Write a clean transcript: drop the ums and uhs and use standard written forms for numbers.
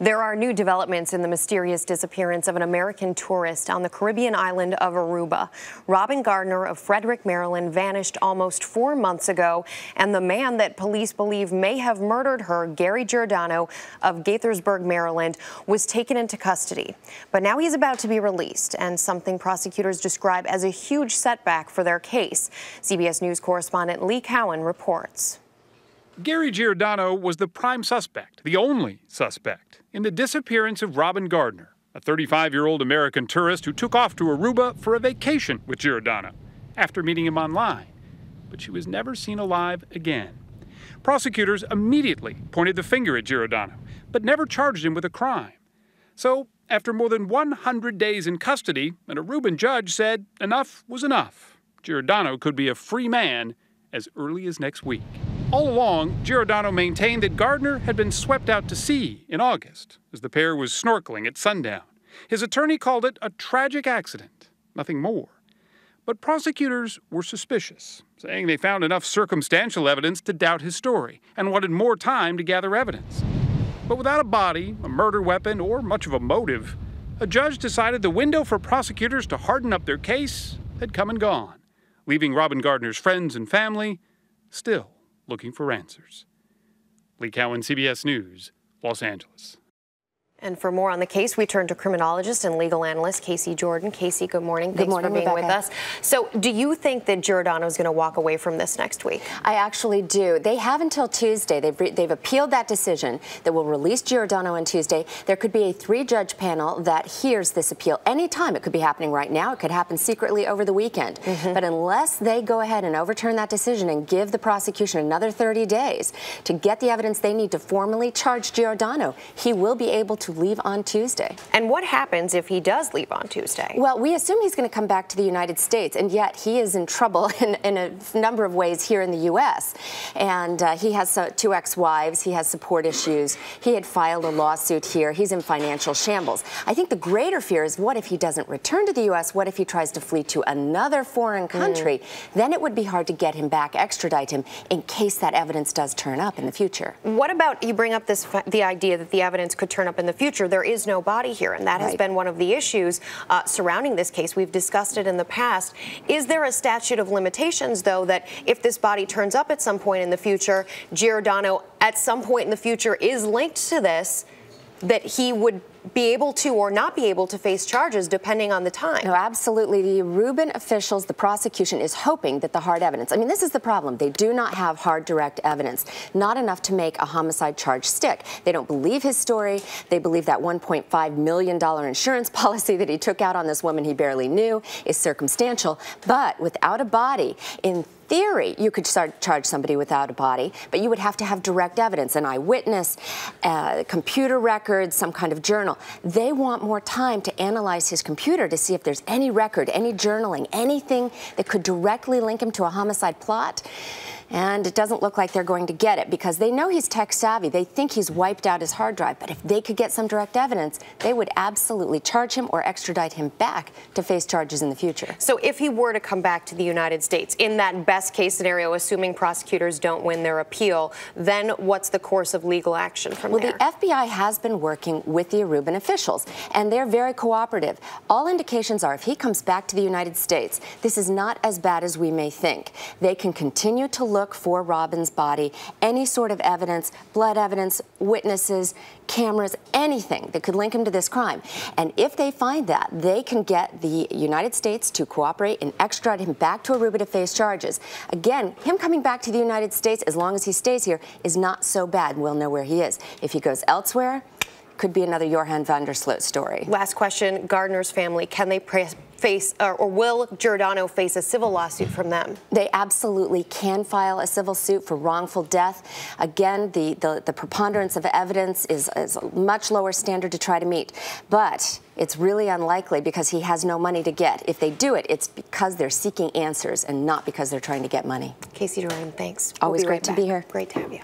There are new developments in the mysterious disappearance of an American tourist on the Caribbean island of Aruba. Robyn Gardner of Frederick, Maryland, vanished almost 4 months ago, and the man that police believe may have murdered her, Gary Giordano of Gaithersburg, Maryland, was taken into custody. But now he's about to be released, and something prosecutors describe as a huge setback for their case. CBS News correspondent Lee Cowan reports. Gary Giordano was the prime suspect, the only suspect, in the disappearance of Robyn Gardner, a 35-year-old American tourist who took off to Aruba for a vacation with Giordano after meeting him online. But she was never seen alive again. Prosecutors immediately pointed the finger at Giordano, but never charged him with a crime. So, after more than 100 days in custody, an Aruban judge said enough was enough. Giordano could be a free man as early as next week. All along, Giordano maintained that Gardner had been swept out to sea in August as the pair was snorkeling at sundown. His attorney called it a tragic accident, nothing more. But prosecutors were suspicious, saying they found enough circumstantial evidence to doubt his story and wanted more time to gather evidence. But without a body, a murder weapon, or much of a motive, a judge decided the window for prosecutors to harden up their case had come and gone, leaving Robyn Gardner's friends and family still looking for answers. Lee Cowan, CBS News, Los Angeles. And for more on the case, we turn to criminologist and legal analyst Casey Jordan. Casey, good morning. Thanks for being with us. So do you think that Giordano is going to walk away from this next week? I actually do. They have until Tuesday. They've appealed that decision that will release Giordano on Tuesday. There could be a 3-judge panel that hears this appeal anytime. It could be happening right now. It could happen secretly over the weekend. But unless they go ahead and overturn that decision and give the prosecution another 30 days to get the evidence they need to formally charge Giordano, he will be able to leave on Tuesday. And what happens if he does leave on Tuesday? Well, we assume he's going to come back to the United States, and yet he is in trouble in a number of ways here in the U.S. And he has 2 ex-wives. He has support issues. He had filed a lawsuit here. He's in financial shambles. I think the greater fear is, what if he doesn't return to the U.S.? What if he tries to flee to another foreign country? Then it would be hard to get him back, extradite him, in case that evidence does turn up in the future. What about, you bring up the idea that the evidence could turn up in the future? There is no body here, and that has been one of the issues surrounding this case. We've discussed it in the past. Is there a statute of limitations, though, that if this body turns up at some point in the future, Giordano at some point in the future is linked to this, that he would be able to or not be able to face charges depending on the time? No, absolutely. The Aruban officials, the prosecution, is hoping that the hard evidence, I mean, this is the problem. They do not have hard direct evidence, not enough to make a homicide charge stick. They don't believe his story. They believe that $1.5 million insurance policy that he took out on this woman he barely knew is circumstantial. But without a body, in theory, you could charge somebody without a body, but you would have to have direct evidence, an eyewitness, computer records, some kind of journal. They want more time to analyze his computer to see if there's any record, any journaling, anything that could directly link him to a homicide plot. And it doesn't look like they're going to get it because they know he's tech savvy. They think he's wiped out his hard drive. But if they could get some direct evidence, they would absolutely charge him or extradite him back to face charges in the future. So if he were to come back to the United States, in that best case scenario, assuming prosecutors don't win their appeal, then what's the course of legal action from there? Well, the FBI has been working with the Aruban officials, and they're very cooperative. All indications are if he comes back to the United States, this is not as bad as we may think. They can continue to look for Robyn's body, any sort of evidence, blood evidence, witnesses, cameras, anything that could link him to this crime. And if they find that, they can get the United States to cooperate and extradite him back to Aruba to face charges. Again, him coming back to the United States, as long as he stays here, is not so bad. We'll know where he is. If he goes elsewhere, could be another Johan van der Sloot story. Last question, Gardner's family, can they face, or will Giordano face a civil lawsuit from them? They absolutely can file a civil suit for wrongful death. Again, the preponderance of evidence is a much lower standard to try to meet. But it's really unlikely because he has no money to get. If they do it, it's because they're seeking answers and not because they're trying to get money. Casey Jordan, thanks. Always great to be here. Great to have you.